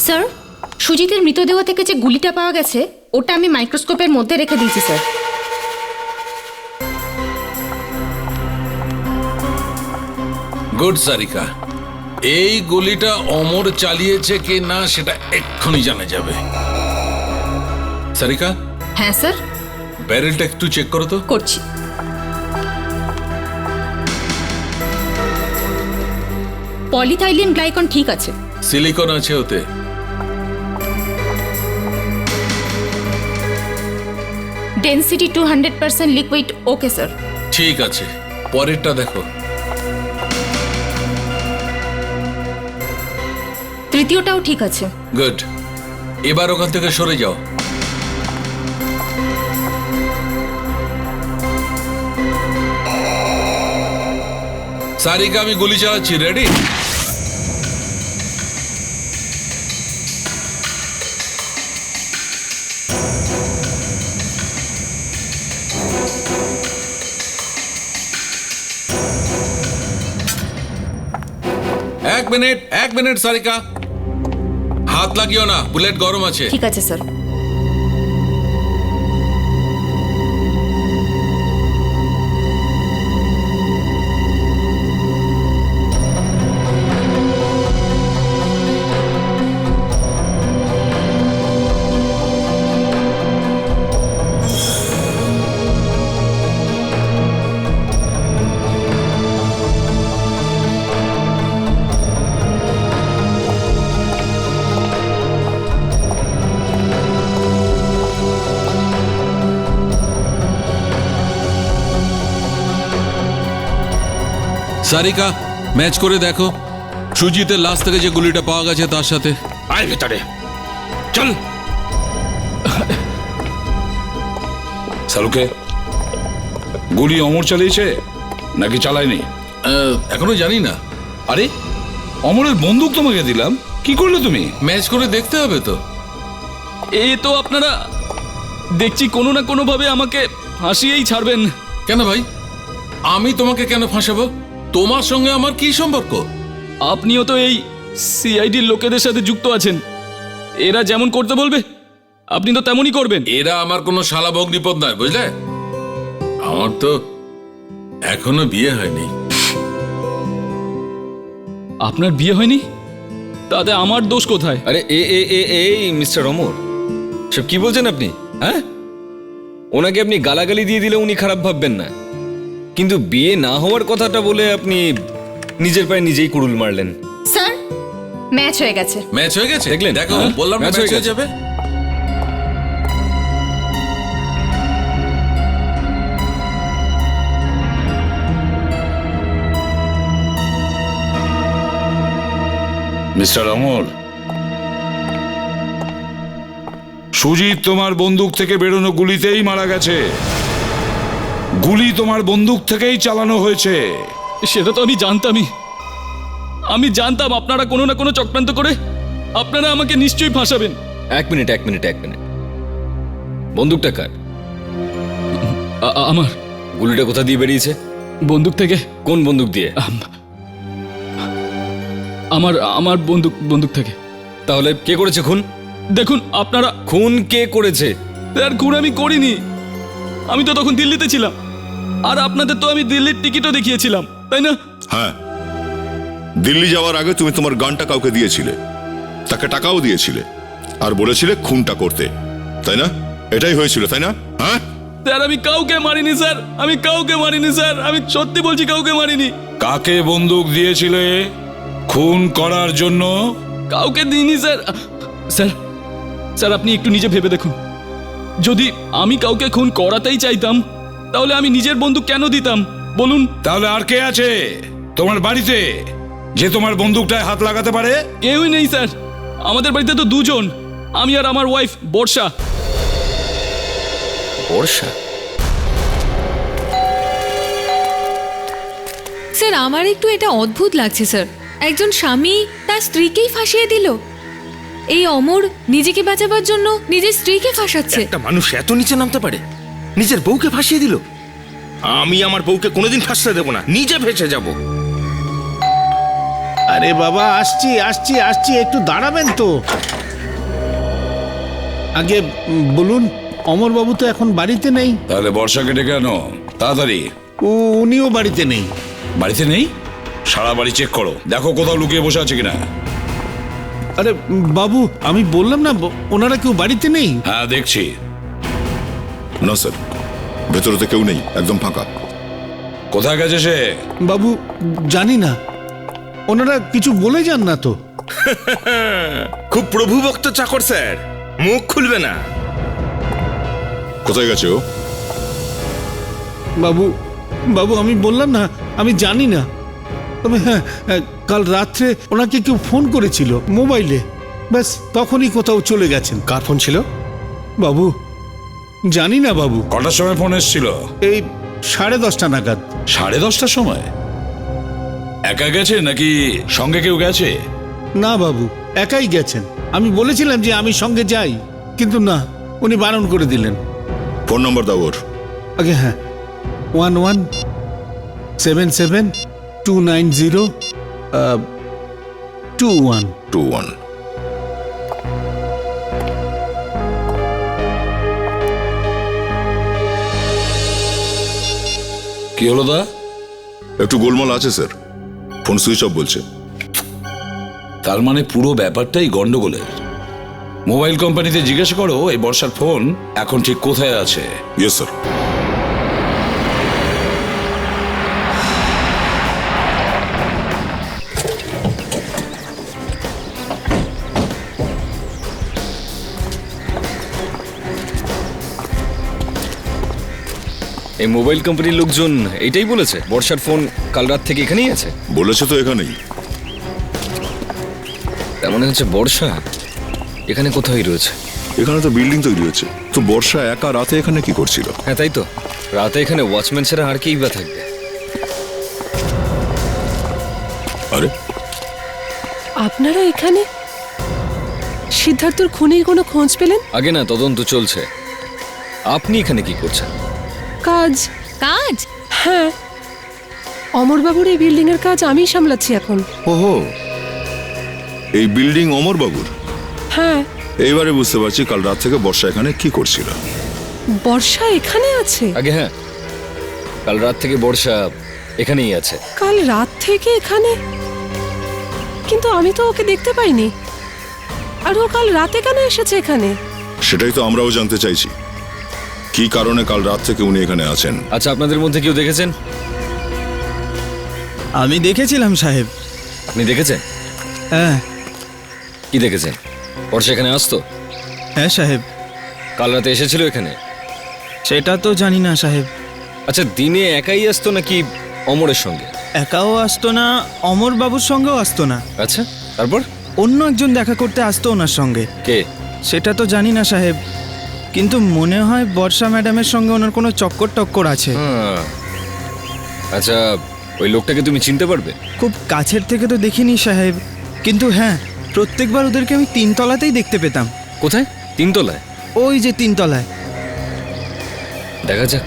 স্যার, সুজিতের মৃতদেহ থেকে যে গুলিটা পাওয়া গেছে ওটা আমি মাইক্রোস্কোপের মধ্যে রেখে দিয়েছি স্যার। গুড সারিকা, এই গুলিটা অমর চালিয়েছে কি না সেটা এক্ষুনি জানা যাবে। সারিকা, হ্যাঁ স্যার, ব্যারেলটা একটু চেক করো তো। করছি। পলিথাইলিন গ্লাইকন ঠিক আছে। সিলিকন আছে ওতে। Density 200% liquid okay sir. ঠিক আছে, পরেরটা দেখো। তৃতীয়টাও ঠিক আছে। গুড, এবার ওখান থেকে সরে যাও। সারিকা, আমি গুলি চালাচ্ছি, রেডি? এক মিনিট সারিকা, হাত লাগিও না, বুলেট গরম আছে। ঠিক আছে স্যার। সারিকা, ম্যাচ করে দেখো সুজিতের লাশ থেকে যে গুলিটা পাওয়া গেছে তার সাথে। আয় ভেতরে চল। সালুকে, গুলি অমর চালিয়েছে নাকি চালায়নি? এখনো জানি না। আরে, অমরের বন্দুক তোমাকে দিলাম, কি করলে তুমি? ম্যাচ করে দেখতে হবে তো। এ তো আপনারা দেখছি কোনো না কোনো ভাবে আমাকে ফাঁসিয়েই ছাড়বেন। কেন ভাই, আমি তোমাকে কেন ফাঁসাবো? তোমার সঙ্গে আমার কি সম্পর্ক? আপনিও তো এই সিআইডির লোকেদের সাথে যুক্ত আছেন। এরা যেমন করতে বলবে আপনি তো তেমনই করবেন। এরা আমার কোনো শালা ভগ্নিপদ নয়, বুঝলে? আমার তো এখনো বিয়ে হয়নি। আপনার বিয়ে হয়নি? তাতে আমার দোষ কোথায়? আরে এই মিস্টার অমর, সব কি বলছেন আপনি? হ্যাঁ, ওনাকে আপনি গালাগালি দিয়ে দিলে উনি খারাপ ভাববেন না, কিন্তু বিয়ে না হওয়ার কথাটা বলে আপনি নিজের পায়ে নিজেই কুড়ুল মারলেন। স্যার, ম্যাচ হয়ে গেছে। ম্যাচ হয়ে গেছে, দেখলেন? দেখো, হ্যাঁ? বললাম না ম্যাচ ম্যাচ হয়ে হয়ে যাবে। মিস্টার অমর, সুজিত তোমার বন্দুক থেকে বেরোনো গুলিতেই মারা গেছে। গুলি তোমার বন্দুক থেকেই চালানো হয়েছে। সেটা তো আমি জানতামই। আমি জানতাম আপনারা কোনো না কোনো চক্রান্ত করে আপনারা আমাকে নিশ্চয়ই ফাঁসাবেন। এক মিনিট, বন্দুকটা কার? আমার। গুলিটা কোথা দিয়ে বেরিয়েছে? বন্দুক থেকে। কোন বন্দুক দিয়ে? আমার বন্দুক থেকে। তাহলে কে করেছে খুন? দেখুন আপনারা। খুন কে করেছে? আর খুন আমি করিনি। আমি তো তখন দিল্লিতে ছিলাম, আর আপনাদের তো আমি দিল্লির টিকিটও দেখিয়েছিলাম, তাই না? হ্যাঁ, দিল্লি যাওয়ার আগে তুমি তোমার গানটা কাউকে দিয়েছিলে, তাকে টাকাও দিয়েছিলে, আর বলেছিলে খুনটা করতে, তাই না? এটাই হয়েছিল, তাই না? হ্যাঁ স্যার, আমি কাউকে মারিনি স্যার, আমি কাউকে মারিনি স্যার, আমি সত্যি বলছি কাউকে মারিনি। কাকে বন্দুক দিয়েছিলে খুন করার জন্য? কাউকে দিইনি স্যার। স্যার স্যার আপনি একটু নিজে ভেবে দেখুন, যদি আমি কাউকে খুন করাতেই চাইতাম তাহলে আমি নিজের বন্দুক কেন দিতাম বলুন? তাহলে আর কে আছে তোমার বাড়িতে যে তোমার বন্দুকটায় হাত লাগাতে পারে? কেউই নেই স্যার, আমাদের বাড়িতে তো দুজন, আমি আর আমার ওয়াইফ বর্ষা। বর্ষা? স্যার, আমার একটু এটা অদ্ভুত লাগছে স্যার। একজন স্বামী তার স্ত্রীকেই ফাঁসিয়ে দিল। এই অমর নিজেকে বাঁচাবার জন্য নিজের স্ত্রীকে ফাঁসাচ্ছে। একটা মানুষ এত নিচে নামতে পারে, নিজের বউকে ফাঁসিয়ে দিল। আমি আমার বউকে কোনোদিন ফাঁসতে দেবো না, নিজে ভেসে যাব। আরে বাবা, আসছি আসছি আসছি, একটু দাঁড়াবেন তো। আগে বলুন, অমরবাবু তো এখন বাড়িতে নেই। তাহলে বর্ষাকে ডেকে আনো তাড়াতাড়ি। উনিও বাড়িতে নেই। বাড়িতে নেই? সারা বাড়ি চেক করো, দেখো কোথাও লুকিয়ে বসে আছে কিনা। আরে বাবু, আমি বললাম না ওনারা কেউ বাড়িতে নেই। হ্যাঁ দেখছি। না স্যার, ভেতরে তো কেউ নেই, একদম ফাঁকা। কোথায় গেছে সে? বাবু জানি না, ওনারা কিছু বলে যান না তো। খুব প্রভুভক্ত চাকর স্যার, মুখ খুলবে না। কোথায় গেছে ও? বাবু বাবু আমি বললাম না, আমি জানি না। তবে হ্যাঁ, কাল রাত্রে ওনাকে কেউ ফোন করেছিল মোবাইলে, ব্যাস তখনই কোথাও চলে গেছেন। কার ফোন ছিল বাবু? জানি না বাবু। কটার সময় ফোন এসেছিল? এই 10:30 নাগাদ। 10:30টার সময়? একা গেছে নাকি সঙ্গে কেউ গেছে? না বাবু, একাই গেছেন। আমি বলেছিলাম যে আমি সঙ্গে যাই, কিন্তু না, উনি বারণ করে দিলেন। ফোন নম্বর দাও ওর। আগে হ্যাঁ, 117729022121। কি হলো দা? একটু গোলমাল আছে স্যার, ফোন সুইচ অফ বলছে। তার মানে পুরো ব্যাপারটাই গন্ডগোলের। মোবাইল কোম্পানিতে জিজ্ঞাসা করো এই বর্ষার ফোন এখন ঠিক কোথায় আছে। Yes sir. এই মোবাইল কোম্পানির লোকজন এটাই বলেছে বর্ষার ফোন কাল রাত থেকে এখানেই আছে। বলেছে তো এখানেই। তার মানে হচ্ছে বর্ষা এখানে কোথায় রয়েছে। এখানে তো বিল্ডিং তৈরি হচ্ছে, তো বর্ষা একা রাতে এখানে কি করছিল? হ্যাঁ তাই তো, রাতে এখানে ওয়াচম্যান ছাড়া আর কেই বা থাকবে। আরে আপনারা এখানে সিদ্ধার্থর খুনির কোনো খোঁজ পেলেন? আগে না, তদন্ত চলছে। আপনি এখানে কি করছেন? কাজ। কাজ? হ্যাঁ, অমরবাবুর এই বিল্ডিং এর কাজ আমিই সামলাচ্ছি এখন। ওহো, এই বিল্ডিং অমরবাবুর? হ্যাঁ। এইবারে বুঝতে পারছি কাল রাত থেকে বর্ষা এখানে কি করছিল। বর্ষা এখানে আছে? আগে হ্যাঁ, কাল রাত থেকে বর্ষা এখানেই আছে। কাল রাত থেকে এখানে? কিন্তু আমি তো ওকে দেখতে পাইনি। আর ও কাল রাতে কেন এসেছে এখানে? সেটাই তো আমরাও জানতে চাইছি, কি কারণে কাল রাত থেকে উনি এখানে আছেন। আচ্ছা, আপনাদের মধ্যে কেউ দেখেছেন? আমি দেখেছিলাম সাহেব। আপনি দেখেছেন? হ্যাঁ। কি দেখেছেন? বর্ষা এখানে আসতো? হ্যাঁ সাহেব। কাল রাতে এসেছিল এখানে? সেটা তো জানি না সাহেব। আচ্ছা, দিনে একাই আসতো নাকি অমরের সঙ্গে? একাও আসতো না, অমর বাবুর সঙ্গেও আসতো না। আচ্ছা, তারপর? অন্য একজন দেখা করতে আসতো ওনার সঙ্গে। কে? সেটা তো জানি না সাহেব, কিন্তু মনে হয় বর্ষা ম্যাডামের সঙ্গে ওনার কোনো চক্কর টক্কর আছে। আচ্ছা, ওই লোকটাকে তুমি চিনতে পারবে? খুব কাছের থেকে তো দেখিনি সাহেব, কিন্তু হ্যাঁ, প্রত্যেকবার ওদেরকে আমি 3 তলাতেই দেখতে পেতাম। কোথায়? 3 তলায়? ওই যে 3 তলায়। দেখা যাক।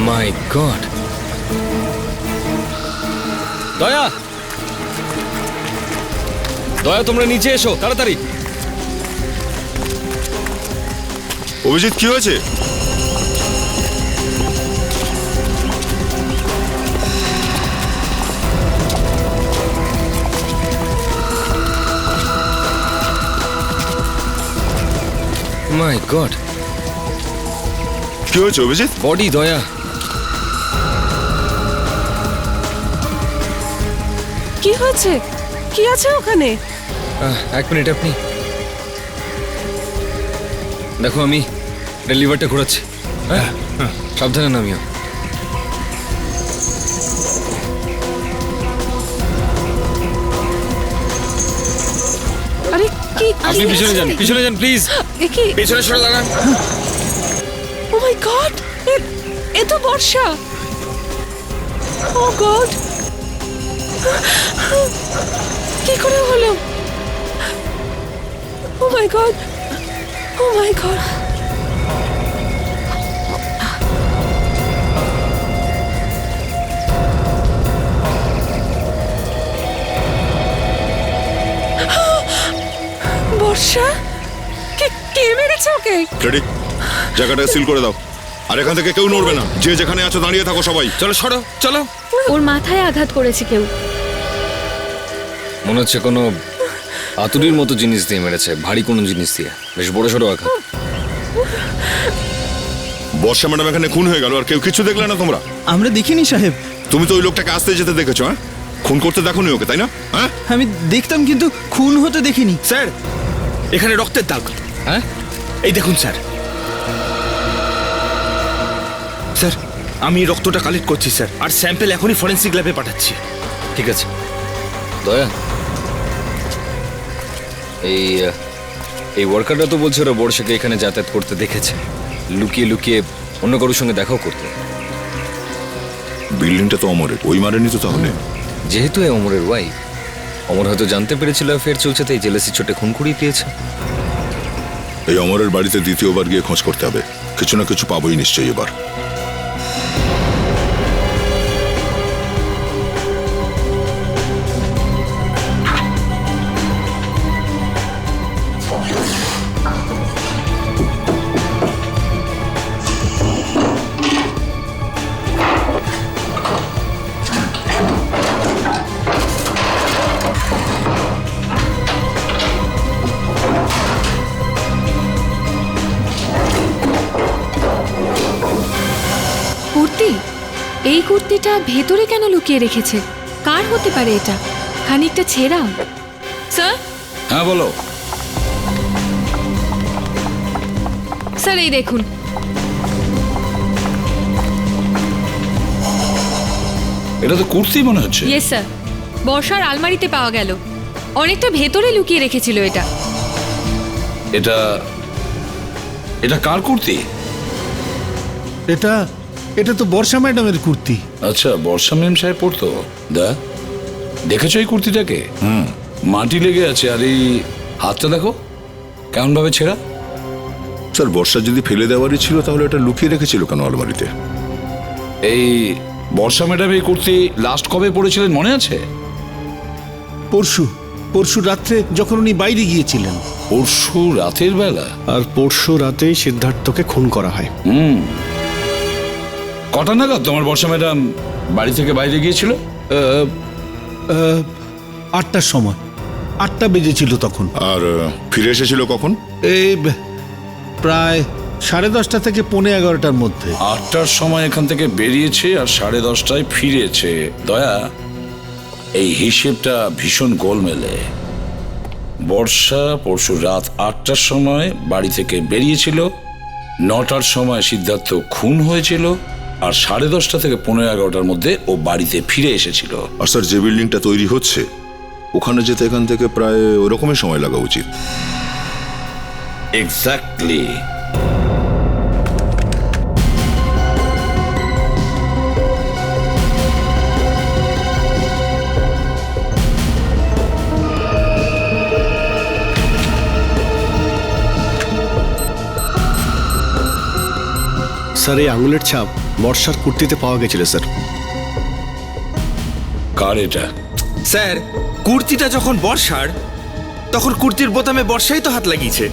মাই গড! দয়া, দয়া, তোমরা নিচে এসো তাড়াতাড়ি। অভিজিৎ, কি হয়েছে? মাই গড, কি হয়েছে অভিজিৎ? বডি দয়া। কি হয়েছে? কি আছে ওখানে? এক মিনিট, আপনি দেখো, আমি লিভারটা ঘোরাচ্ছি। হ্যাঁ, সাবধানে নামিও। আরে কি? আপনি পিছনে যান, পিছনে যান প্লিজ। কি? পিছনে সরে দাঁড়ান। ও মাই গড, এ তো বর্ষা। ও গড, কি করে হলো? ও মাই গড, ও মাই গড। বর্ষা, কে মেরেছে ওকে? রেডি, জায়গাটা সিল করে দাও। আর এখান থেকে কেউ নড়বে না, যে যেখানে আছো দাঁড়িয়ে থাকো সবাই। চলো সরো, চলো। ওর মাথায় আঘাত করেছে কেউ। মনে হচ্ছে কোনো হাতুড়ির মতো জিনিস দিয়ে মেরেছে, ভারী কোনো জিনিস দিয়ে, বেশ বড় সড়ো আঘাত। বর্ষা ম্যাডাম এখানে খুন হয়ে গেল আর কেউ কিছু দেখলে না তোমরা? আমরা দেখিনি সাহেব। তুমি তো ওই লোকটাকে আসতে যেতে দেখেছো, হ্যাঁ? খুন করতে দেখোনি ওকে, তাই না? হ্যাঁ, আমি দেখতাম কিন্তু খুন হতে দেখিনি। স্যার, এখানে রক্তের দাগ। হ্যাঁ, এই দেখুন স্যার। স্যার, আমি রক্তটা কালেক্ট করছি স্যার, আর স্যাম্পল এখনই ফরেন্সিক ল্যাবে পাঠাচ্ছি। ঠিক আছে দয়া। এই ওয়ার্কাররা তো বলছে ওরা বর্ষাকে এখানে যাতায়াত করতে দেখেছে, লুকিয়ে লুকিয়ে অন্য কারোর সঙ্গে দেখাও করতে। বিল্ডিংটা তো অমরের, ওই মারেনি তো তাহলে? যেহেতু এ অমরের ওয়াইফ, অমর হয়তো জানতে পেরেছিল ফের চলছে, তাই জেলেসি চোটে খুন করিয়ে দিয়েছে। এই অমরের বাড়িতে দ্বিতীয়বার গিয়ে খোঁজ করতে হবে, কিছু না কিছু পাবোই নিশ্চয়ই এবার। কুর্তি? এই কুর্তিটা ভেতরে কেন লুকিয়ে রেখেছে? কার হতে পারে এটা? খানিকটা ছেঁড়া। স্যার, হ্যাঁ বলো। স্যার এই দেখুন। এটা তো কুর্তি মনে হচ্ছে। ইয়েস স্যার, বর্ষার আলমারিতে পাওয়া গেল। অনেকটা ভেতরে লুকিয়ে রেখেছিল এটা। এটা এটা কার কুর্তি? এটা তো বর্ষা ম্যাডামের কুর্তি। আচ্ছা, বর্ষা ম্যাম সাহেব পড়তো। দেখেছো এই কুর্তিটাকে? মাটি লেগে আছে, আর এই হাতটা দেখো কেমন ভাবে ছেঁড়া। স্যার, বর্ষা যদি ফেলে দেওয়ারই ছিল তাহলে এটা লুকিয়ে রেখেছিল কেন আলমারিতে? এই বর্ষা ম্যাডাম এই কুর্তি লাস্ট কবে পড়েছিলেন মনে আছে? পরশু রাত্রে যখন উনি বাইরে গিয়েছিলেন। পরশু রাতের বেলা? আর পরশু রাতেই সিদ্ধার্থকে খুন করা হয়। কটা নাগাদ তোমার বর্ষা ম্যাডাম বাড়ি থেকে বাইরে গিয়েছিল? 8টার সময়। 8টা বেজেছিল তখন। আর ফিরে এসেছিল কখন? এই প্রায় 10:30 থেকে 11:15টার মধ্যে। 8টার সময় এখান থেকে বেরিয়েছে আর 10:30টায় ফিরেছে। দয়া, এই হিসেবটা ভীষণ গোলমেলে। বর্ষা পরশু রাত 8টার সময় বাড়ি থেকে বেরিয়েছিল, 9টার সময় সিদ্ধার্থ খুন হয়েছিল, আর 10:30 থেকে 11:15টার মধ্যে ও বাড়িতে ফিরে এসেছিল। আর স্যার, যে বিল্ডিংটা তৈরি হচ্ছে ওখানে যেতে এখান থেকে প্রায় ওরকমই সময় লাগা উচিত। এক্স্যাক্টলি। স্যার, এই আঙুলের ছাপ বর্ষার কুর্তিতে পাওয়া গেছিল স্যার। কার এটা? স্যার, কুর্তিটা যখন বর্ষার, তখন কুর্তির বোতামে বর্ষাই তো হাত লাগিয়েছে।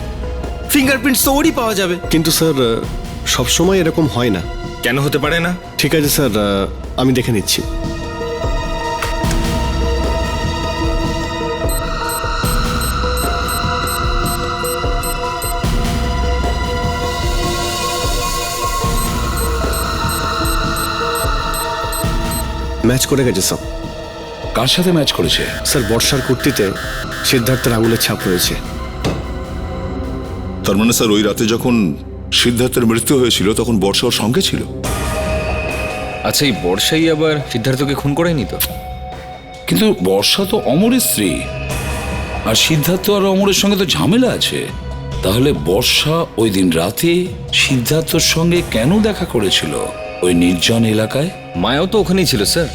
ফিঙ্গারপ্রিন্টস তো ওরই পাওয়া যাবে। কিন্তু স্যার, সবসময় এরকম হয় না। কেন হতে পারে না? ঠিক আছে স্যার, আমি দেখে নিচ্ছি। ম্যাচ করে গেছে সব। কার সাথে ম্যাচ করেছে? স্যার বর্ষার কুর্তিতে সিদ্ধার্থের আঙুলের ছাপ রয়েছে। তার মানে স্যার ওই রাতে যখন সিদ্ধার্থের মৃত্যু হয়েছিল তখন বর্ষা ওর সঙ্গে ছিল। আচ্ছা, এই বর্ষাই আবার সিদ্ধার্থকে খুন করেনি তো? কিন্তু বর্ষা তো অমরের স্ত্রী, আর সিদ্ধার্থ আর অমরের সঙ্গে তো ঝামেলা আছে। তাহলে বর্ষা ওই দিন রাতে সিদ্ধার্থর সঙ্গে কেন দেখা করেছিল ওই নির্জন এলাকায়? মায়াও তো ওখানেই ছিল স্যার,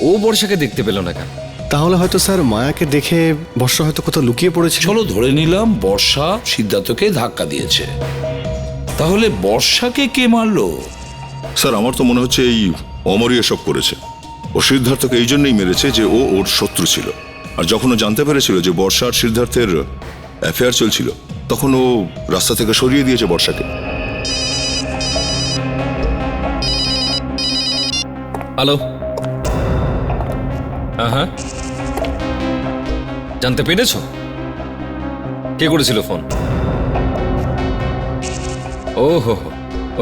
ও বর্ষাকে দেখতে পেল না কেন? তাহলে হয়তো স্যার মায়াকে দেখে বর্ষা হয়তো কোথাও লুকিয়ে পড়েছে। চলো ধরে নিলাম বর্ষা সিদ্ধার্থকে ধাক্কা দিয়েছে, তাহলে বর্ষাকে কে মারলো? স্যার আমার তো মনে হচ্ছে এই অমরই এসব করেছে। ও সিদ্ধার্থকে এই জন্যই মেরেছে যে ও ওর শত্রু ছিল, আর যখন ও জানতে পেরেছিল যে বর্ষা আর সিদ্ধার্থের অ্যাফেয়ার চলছিল তখন ও রাস্তা থেকে সরিয়ে দিয়েছে বর্ষাকে। হ্যালো, হ্যাঁ, জানতে পেরেছো কে করেছিল ফোন? ও হো,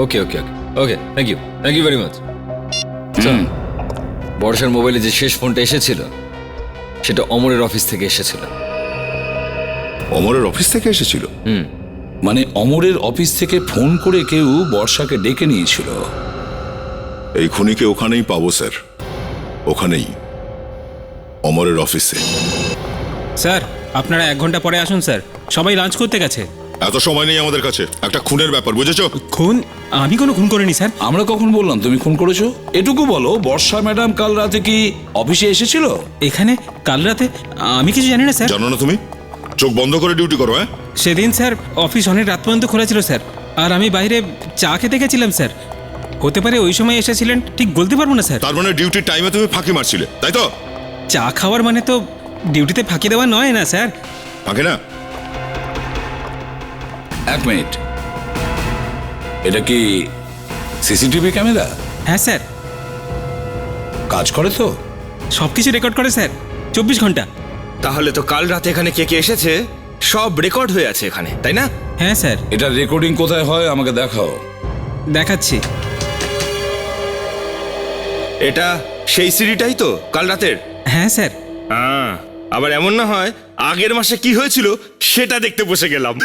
ওকে ওকে ওকে ওকে, থ্যাংক ইউ ভেরি মাচ। বর্ষার মোবাইলে যে শেষ ফোনটা এসেছিল সেটা অমরের অফিস থেকে এসেছিল। অমরের অফিস থেকে এসেছিল? মানে অমরের অফিস থেকে ফোন করে কেউ বর্ষাকে ডেকে নিয়েছিল। এই খুনিকে ওখানেই পাবো স্যার, ওখানেই, অমরের অফিসে। স্যার আপনারা 1 ঘন্টা পরে আসুন স্যার, সবাই লাঞ্চ করতে গেছে। এত সময় নেই আমাদের কাছে, একটা খুনের ব্যাপার, বুঝেছো? খুন? আমি কোনো খুন করিনি স্যার। আমরা কখন বললাম তুমি খুন করেছো? এটুকু বলো, বর্ষা ম্যাডাম কাল রাতে কি অফিসে এসেছিল? এখানে কাল রাতে? আমি কিছু জানি না স্যার। জানো না তুমি? চোখ বন্ধ করে ডিউটি করো। হ্যাঁ, সেদিন স্যার অফিস অনেক রাত পর্যন্ত খোলা ছিল স্যার, আর আমি বাইরে চা খেতে গেছিলাম স্যার। হতে পারে ওই সময় এসেছিলেন, ঠিক বলতে পারবো না স্যার। তার মানে ডিউটির টাইমে তুমি ফাঁকি মারছিলে, তাই তো? চা খাওয়ার মানে তো ডিউটিতে ফাঁকি দেওয়া নয় না স্যার। ফাঁকি না? 1 মিনিট, এটা কি সিসিটিভি ক্যামেরা? হ্যাঁ স্যার। কাজ করে তো? সবকিছু রেকর্ড করে স্যার, 24 ঘন্টা। তাহলে তো কাল রাতে এখানে কে কে এসেছে সব রেকর্ড হয়ে আছে এখানে, তাই না? হ্যাঁ স্যার। এটা রেকর্ডিং কোথায় হয় আমাকে দেখাও। দেখাচ্ছি। এটা সেই সিডিটাই তো কাল রাতের? হ্যাঁ স্যার। আবার এমন না হয় আগের মাসে কি হয়েছিল সেটা দেখতে বসে গেলাম।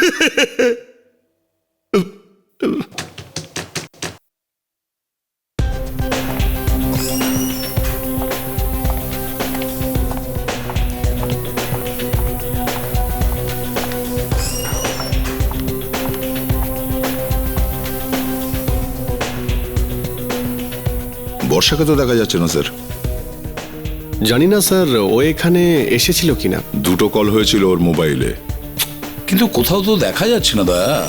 বর্ষাকে তো দেখা যাচ্ছে না স্যার। জানি না স্যার ও এখানে এসেছিল কিনা। 2টো কল হয়েছিল ওর মোবাইলে, কিন্তু কোথাও তো দেখা যাচ্ছে না দয়া।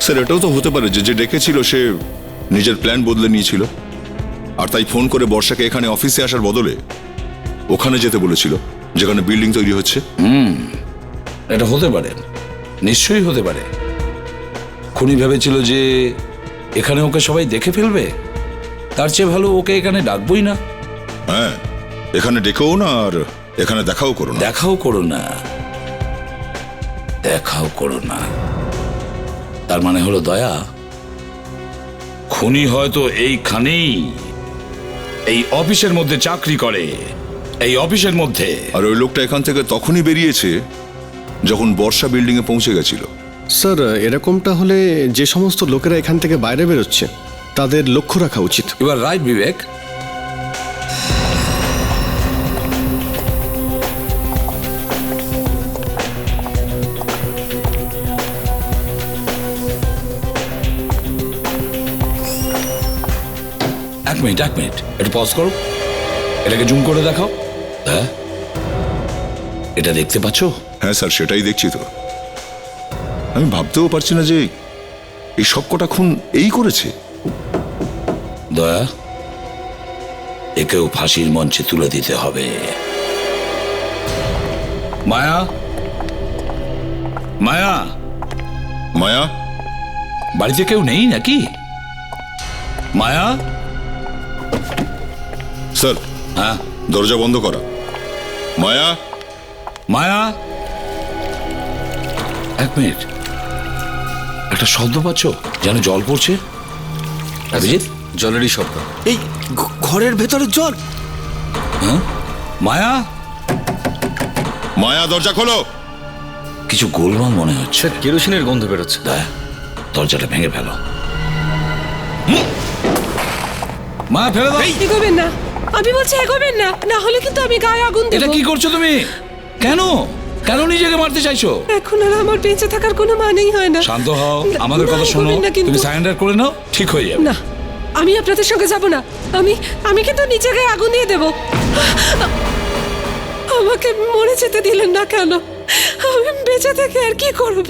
স্যার এটাও তো হতে পারে যে যে ডেকেছিল সে নিজের প্ল্যান বদলে নিয়েছিল, আর তাই ফোন করে বর্ষাকে এখানে অফিসে আসার বদলে ওখানে যেতে বলেছিল যেখানে বিল্ডিং তৈরি হচ্ছে। এটা হতে পারে, নিশ্চয়ই হতে পারে। খুনি ভেবেছিল যে এখানে ওকে সবাই দেখে ফেলবে, তার চেয়ে ভালো ওকে এখানে ডাকবই না। হ্যাঁ, এখানে ডেকেও না আর এখানে দেখাও করো না। দেখাও করো না, দেখাও করো না, তার মানে হলো দয়া খুনি হয়তো এইখানেই, এই অফিসের মধ্যে চাকরি করে, এই অফিসের মধ্যে। আর ওই লোকটা এখান থেকে তখনই বেরিয়েছে যখন বর্ষা বিল্ডিং এ পৌঁছে গেছিল। স্যার এরকমটা হলে যে সমস্ত লোকেরা এখান থেকে বাইরে বেরোচ্ছে তাদের লক্ষ্য রাখা উচিত। এবার রাইট বিবেক। এক মিনিট এটা পজ করো, এটাকে জুম করে দেখাও। হ্যাঁ, এটা দেখতে পাচ্ছ? হ্যাঁ স্যার, সেটাই দেখছি তো। আমি ভাবতেও পারছি না যে এই সবকটা খুন এই করেছে। দয়া, একেও ফাঁসির মঞ্চে তুলে দিতে হবে। মায়া, মায়া, মায়া, বাড়িতে কেউ নেই নাকি? মায়া? স্যার, হ্যাঁ, দরজা বন্ধ করা। মায়া, মায়া, এক মিনিট। একটা শব্দ পাচ্ছ? যেন জল পড়ছে। অভিজিৎ, জলেরই শব্দ। এই ঘরের ভেতরে জল। হ্যাঁ, মায়া, মায়া দরজা খোলো। কিছু গোলমাল মনে হচ্ছে। কেরোসিনের গন্ধ বেরোচ্ছে। দয়া, দরজাটা ভেঙে ফেলো। মা, ফেলে দাও। এগোবেন না, আমি বলছি এগোবেন না, না হলে কিন্তু আমি গায়ে আগুন দেব। এটা কি করছো তুমি? কেন কেন নিজেকে মারতে চাইছো? এখন আর আমার বেঁচে থাকার কোনো মানেই হয় না। শান্ত হও, আমাদের না, কথা শোনো। এগোবেন না কিন্তু। তুমি সারেন্ডার করে নাও, ঠিক হয়ে যাবে। না, আমি আপনাদের সঙ্গে যাব না। আমি কিন্তু নিচে গায়ে আগুন দিয়ে দেব। আমাকে মরে যেতে দিলেন না কেন? আমি বেঁচে থেকে আর কি করব?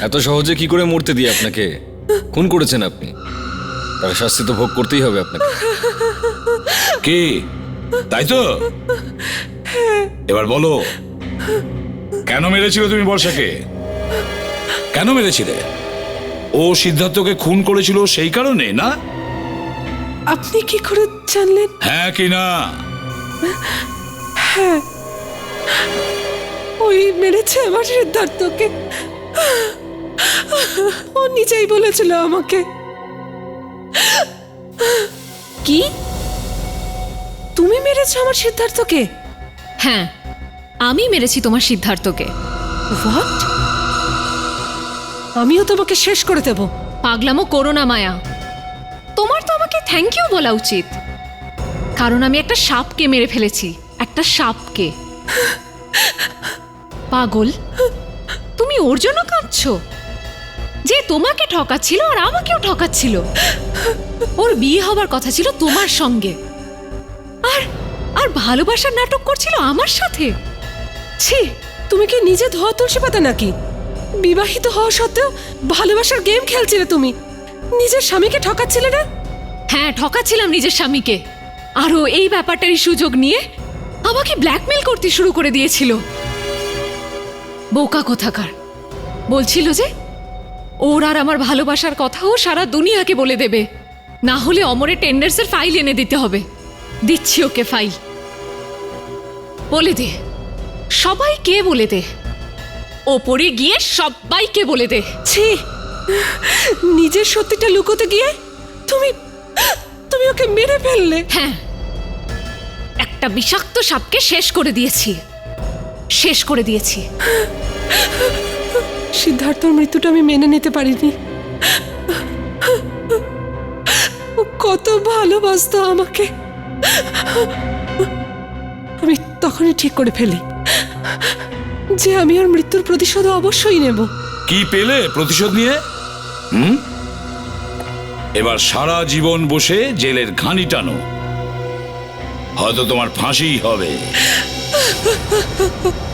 এত সহজে কি করে মরতে দিয়ে আপনাকে? খুন করেছেন আপনি, তার শাস্তি তো ভোগ করতেই হবে আপনাকে। কি তাই তো? এবার বলো, কেন মেরেছিলে তুমি বর্ষাকে? কেন মেরেছিলে? ও সিদ্ধার্থকে খুন করেছিল সেই কারণে না? আপনি কি করে জানলেন? হ্যাঁ কি না? হ্যাঁ, ওই মেরেছে আমার সিদ্ধার্থকে। ও নিজেই বলেছিল আমাকে। কি? তুমি মেরেছো আমার সিদ্ধার্থকে? হ্যাঁ, আমি মেরেছি তোমার সিদ্ধার্থকে। হোয়াট? আমিও তোমাকে শেষ করে দেব। পাগলামো করো না মায়া, তোমার তো আমাকে থ্যাংক ইউ বলা উচিত, কারণ আমি একটা সাপকে মেরে ফেলেছি। একটা সাপকে। পাগল, তুমি ওর জন্য কাঁদছো যে তোমাকে ঠকাচ্ছিল আর আমাকেও ঠকাচ্ছিল। ওর বিয়ে হবার কথা ছিল তোমার সঙ্গে, আর আর ভালোবাসার নাটক করছিল আমার সাথে। ছি, তুমি কি নিজে ধোয়া তুলসী পাতা নাকি? বিবাহিত হওয়া সত্ত্বেও ভালোবাসার গেম খেলছিলে তুমি। নিজের স্বামীকে ঠকাচ্ছিলে না? হ্যাঁ, ঠকাচ্ছিলাম নিজের স্বামীকে। আর ও এই ব্যাপারটারই সুযোগ নিয়ে আমাকে ব্ল্যাকমেল করতে শুরু করে দিয়েছিল। বোকা কোথাকার। বলছিল যে ওর আর আমার ভালোবাসার কথাও সারা দুনিয়াকে বলে দেবে, না হলে অমরের টেন্ডার্সের ফাইল এনে দিতে হবে। দিচ্ছি ওকে ফাইল। বলে দে, সবাইকে বলে দে, ওপরে গিয়ে সবাইকে বলে দে। ছি, নিজের সত্যিটা লুকোতে গিয়ে তুমি তুমি ওকে মেরে ফেললে। হ্যাঁ, একটা বিষাক্ত সাপকে শেষ করে দিয়েছি, শেষ করে দিয়েছি। সিদ্ধার্থর মৃত্যুটা আমি মেনে নিতে পারিনি। ও কত ভালোবাসতো আমাকে। আমি তখনই ঠিক করে ফেলি যে আমি ওর মৃত্যুর প্রতিশোধ অবশ্যই নেব। কি পেলে প্রতিশোধ নিয়ে? এবার সারা জীবন বসে জেলের ঘানি টানো, হয়তো তোমার ফাঁসিই হবে।